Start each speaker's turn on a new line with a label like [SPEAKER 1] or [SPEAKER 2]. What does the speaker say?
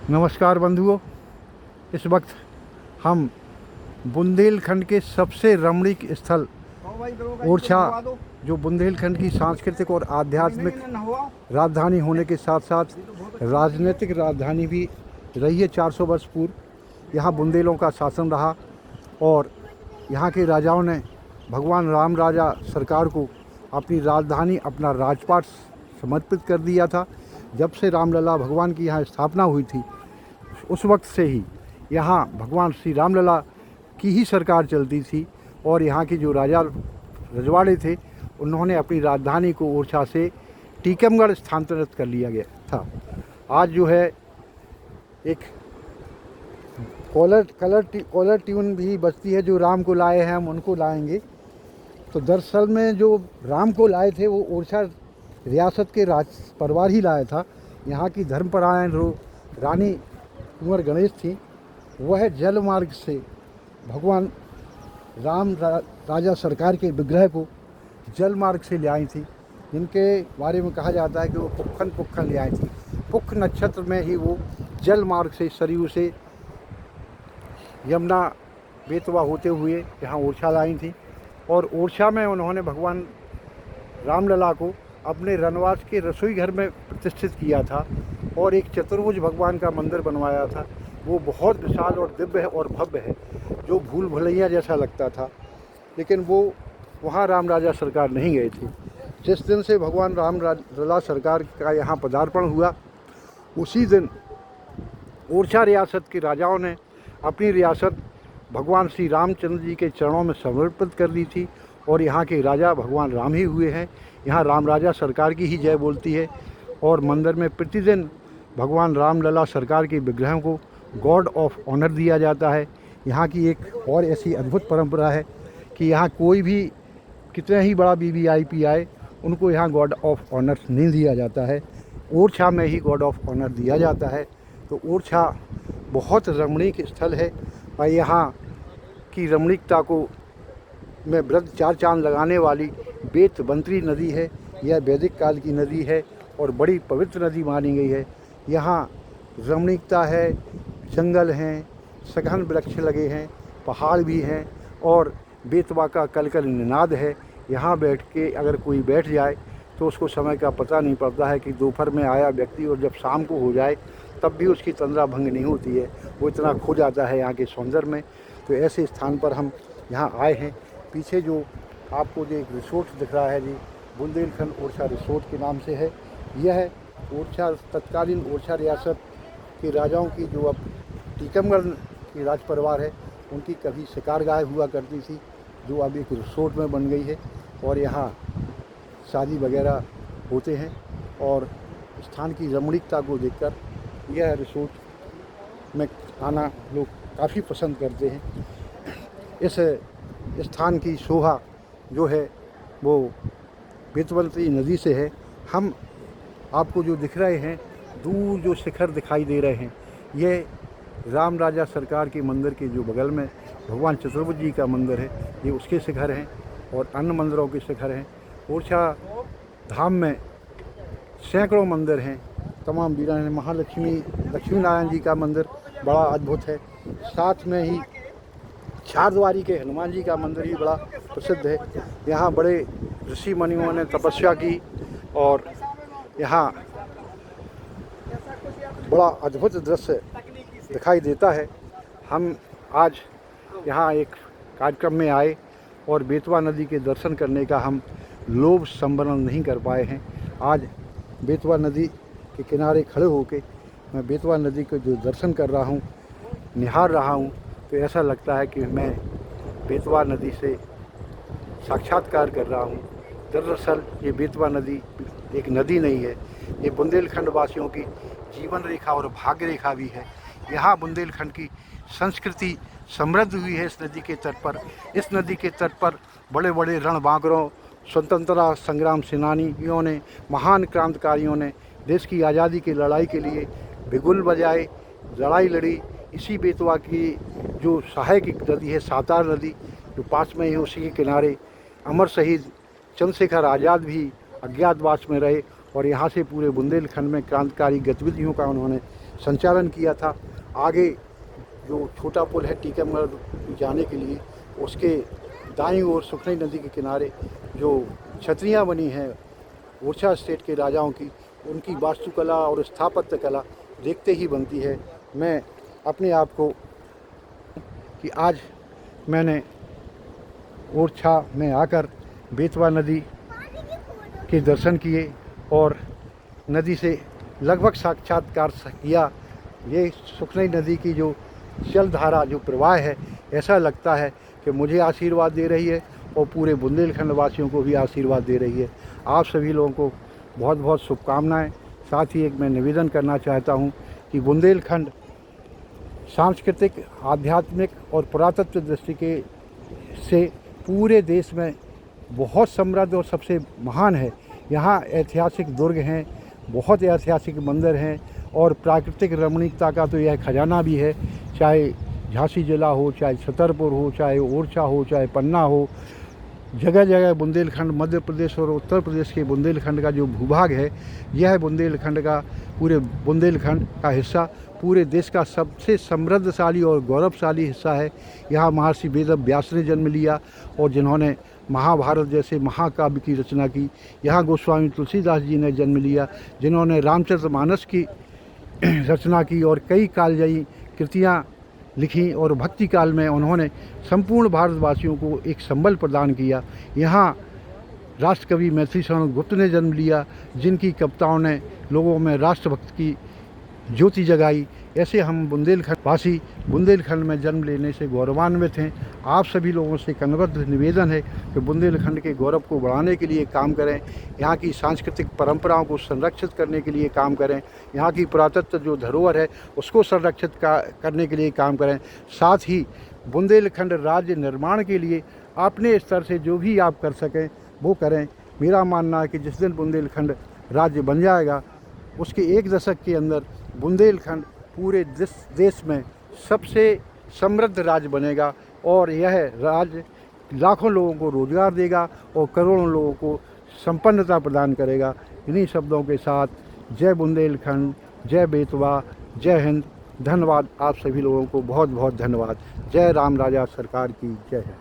[SPEAKER 1] नमस्कार बंधुओं। इस वक्त हम बुंदेलखंड के सबसे रमणीक स्थल ओरछा, जो बुंदेलखंड की सांस्कृतिक और आध्यात्मिक राजधानी होने के साथ साथ राजनीतिक राजधानी भी रही है। 400 वर्ष पूर्व यहाँ बुंदेलों का शासन रहा और यहाँ के राजाओं ने भगवान राम राजा सरकार को अपनी राजधानी, अपना राजपाट समर्पित कर दिया था। जब से रामलला भगवान की यहाँ स्थापना हुई थी, उस वक्त से ही यहाँ भगवान श्री रामलला की ही सरकार चलती थी और यहाँ के जो राजा रजवाड़े थे, उन्होंने अपनी राजधानी को ओरछा से टीकमगढ़ स्थानांतरित कर लिया गया था। आज जो है एक कॉलर ट्यून भी बजती है, जो राम को लाए हैं हम उनको लाएंगे। तो दरअसल में जो राम को लाए थे वो ओरछा रियासत के राज परिवार ही लाया था। यहाँ की धर्मपरायण रानी कुंवर गणेश थी, वह जल मार्ग से भगवान राजा सरकार के विग्रह को जल मार्ग से ले आई थी, जिनके बारे में कहा जाता है कि वो पुक्खन ले आई थी। पुख नक्षत्र में ही वो जल मार्ग से सरयू से यमुना बेतवा होते हुए यहाँ ओरछा लाई थी और ओरछा में उन्होंने भगवान रामलला को अपने रनवास के रसोई घर में प्रतिष्ठित किया था और एक चतुर्भुज भगवान का मंदिर बनवाया था। वो बहुत विशाल और दिव्य है और भव्य है, जो भूल भुलैया जैसा लगता था, लेकिन वो वहाँ राम राजा सरकार नहीं गए थे। जिस दिन से भगवान रामलला सरकार का यहाँ पदार्पण हुआ, उसी दिन ओरछा रियासत के राजाओं ने अपनी रियासत भगवान श्री रामचंद्र जी के चरणों में समर्पित कर दी थी और यहाँ के राजा भगवान राम ही हुए हैं। यहाँ राम राजा सरकार की ही जय बोलती है और मंदिर में प्रतिदिन भगवान रामलला सरकार के विग्रहों को गॉड ऑफ ऑनर दिया जाता है। यहाँ की एक और ऐसी अद्भुत परंपरा है कि यहाँ कोई भी कितना ही बड़ा वीवीआईपी आए, उनको यहाँ गॉड ऑफ ऑनर नहीं दिया जाता है, ओरछा में ही गॉड ऑफ ऑनर दिया जाता है। तो ओरछा बहुत रमणीक स्थल है और यहाँ की रमणीकता को में वृद्ध चार चांद लगाने वाली बेतबंतरी नदी है। यह वैदिक काल की नदी है और बड़ी पवित्र नदी मानी गई है। यहाँ रमणीकता है, जंगल हैं, सघन वृक्ष लगे हैं, पहाड़ भी हैं और बेतवा का कलकल निनाद है। यहाँ बैठ के अगर कोई बैठ जाए तो उसको समय का पता नहीं पड़ता है कि दोपहर में आया व्यक्ति और जब शाम को हो जाए तब भी उसकी तंद्रा भंग नहीं होती है। वो इतना खो जाता है यहाँ के सौंदर्य में। तो ऐसे स्थान पर हम यहाँ आए हैं। पीछे जो आपको जो एक रिसोर्ट दिख रहा है जी, बुंदेलखंड ओरछा रिसोर्ट के नाम से है। यह ओरछा तत्कालीन ओरछा रियासत के राजाओं की, जो अब टीकमगढ़ की राज परिवार है, उनकी कभी शिकारगाह हुआ करती थी, जो अब एक रिसोर्ट में बन गई है और यहाँ शादी वगैरह होते हैं। और स्थान की रमणीकता को देखकर यह रिसोर्ट में आना लोग काफ़ी पसंद करते हैं। इस स्थान की शोभा जो है वो बेतबंतरी नदी से है। हम आपको जो दिख रहे हैं, दूर जो शिखर दिखाई दे रहे हैं, ये राम राजा सरकार के मंदिर के जो बगल में भगवान चतुर्भुज जी का मंदिर है, ये उसके शिखर हैं और अन्य मंदिरों के शिखर हैं। ओरछा धाम में सैकड़ों मंदिर हैं, तमाम वीरान हैं। लक्ष्मी नारायण जी का मंदिर बड़ा अद्भुत है। साथ में ही चारद्वारी के हनुमान जी का मंदिर भी बड़ा प्रसिद्ध है। यहाँ बड़े ऋषि मुनियों ने तपस्या की और यहाँ बड़ा अद्भुत दृश्य दिखाई देता है। हम आज यहाँ एक कार्यक्रम में आए और बेतवा नदी के दर्शन करने का हम लोभ संवरण नहीं कर पाए हैं। आज बेतवा नदी के किनारे खड़े होकर मैं बेतवा नदी के जो दर्शन कर रहा हूँ, निहार रहा हूँ, तो ऐसा लगता है कि मैं बेतवा नदी से साक्षात्कार कर रहा हूँ। दरअसल ये बेतवा नदी एक नदी नहीं है, ये बुंदेलखंड वासियों की जीवन रेखा और भाग्य रेखा भी है। यहाँ बुंदेलखंड की संस्कृति समृद्ध हुई है इस नदी के तट पर। इस नदी के तट पर बड़े बड़े रणबांकुरों, स्वतंत्रता संग्राम सेनानियों ने, महान क्रांतिकारियों ने देश की आज़ादी की लड़ाई के लिए बिगुल बजाए, लड़ाई लड़ी। इसी बेतवा की जो सहायक नदी है, सातार नदी, जो पास में ही, उसी के किनारे अमर शहीद चंद्रशेखर आज़ाद भी अज्ञातवास में रहे और यहाँ से पूरे बुंदेलखंड में क्रांतिकारी गतिविधियों का उन्होंने संचालन किया था। आगे जो छोटा पुल है टीकमगढ़ जाने के लिए, उसके दाईं ओर सुखनई नदी के किनारे जो छतरियाँ बनी हैं ओरछा स्टेट के राजाओं की, उनकी वास्तुकला और स्थापत्य कला देखते ही बनती है। मैं अपने आप को कि आज मैंने ओरछा में आकर बेतवा नदी के दर्शन किए और नदी से लगभग साक्षात्कार किया। ये सुखनई नदी की जो जलधारा जो प्रवाह है, ऐसा लगता है कि मुझे आशीर्वाद दे रही है और पूरे बुंदेलखंड वासियों को भी आशीर्वाद दे रही है। आप सभी लोगों को बहुत बहुत शुभकामनाएं। साथ ही एक मैं निवेदन करना चाहता हूं कि बुंदेलखंड सांस्कृतिक, आध्यात्मिक और पुरातत्व दृष्टि के से पूरे देश में बहुत समृद्ध और सबसे महान है। यहाँ ऐतिहासिक दुर्ग हैं, बहुत ऐतिहासिक मंदिर हैं और प्राकृतिक रमणीकता का तो यह खजाना भी है। चाहे झांसी जिला हो, चाहे छतरपुर हो, चाहे ओरछा हो, चाहे पन्ना हो, जगह जगह बुंदेलखंड, मध्य प्रदेश और उत्तर प्रदेश के बुंदेलखंड का जो भूभाग है, यह बुंदेलखंड का, पूरे बुंदेलखंड का हिस्सा पूरे देश का सबसे समृद्धशाली और गौरवशाली हिस्सा है। यहाँ महर्षि वेद व्यास ने जन्म लिया और जिन्होंने महाभारत जैसे महाकाव्य की रचना की। यहाँ गोस्वामी तुलसीदास जी ने जन्म लिया, जिन्होंने रामचरितमानस की रचना की और कई कालजयी कृतियाँ लिखी और भक्ति काल में उन्होंने संपूर्ण भारतवासियों को एक संबल प्रदान किया। यहाँ राष्ट्रकवि मैथिली शरण गुप्त ने जन्म लिया, जिनकी कविताओं ने लोगों में राष्ट्रभक्त की ज्योति जगाई। ऐसे हम बुंदेलखंड वासी बुंदेलखंड में जन्म लेने से गौरवान्वित हैं। आप सभी लोगों से कनबद्ध निवेदन है कि बुंदेलखंड के गौरव को बढ़ाने के लिए काम करें, यहाँ की सांस्कृतिक परंपराओं को संरक्षित करने के लिए काम करें, यहाँ की पुरातत्व जो धरोहर है उसको संरक्षित करने के लिए काम करें। साथ ही बुंदेलखंड राज्य निर्माण के लिए अपने स्तर से जो भी आप कर सकें वो करें। मेरा मानना है कि जिस दिन बुंदेलखंड राज्य बन जाएगा, उसके 1 दशक के अंदर बुंदेलखंड पूरे देश में सबसे समृद्ध राज्य बनेगा और यह राज्य लाखों लोगों को रोजगार देगा और करोड़ों लोगों को संपन्नता प्रदान करेगा। इन्हीं शब्दों के साथ जय बुंदेलखंड, जय बेतवा, जय हिंद। धन्यवाद। आप सभी लोगों को बहुत बहुत धन्यवाद। जय राम राजा सरकार की जय है।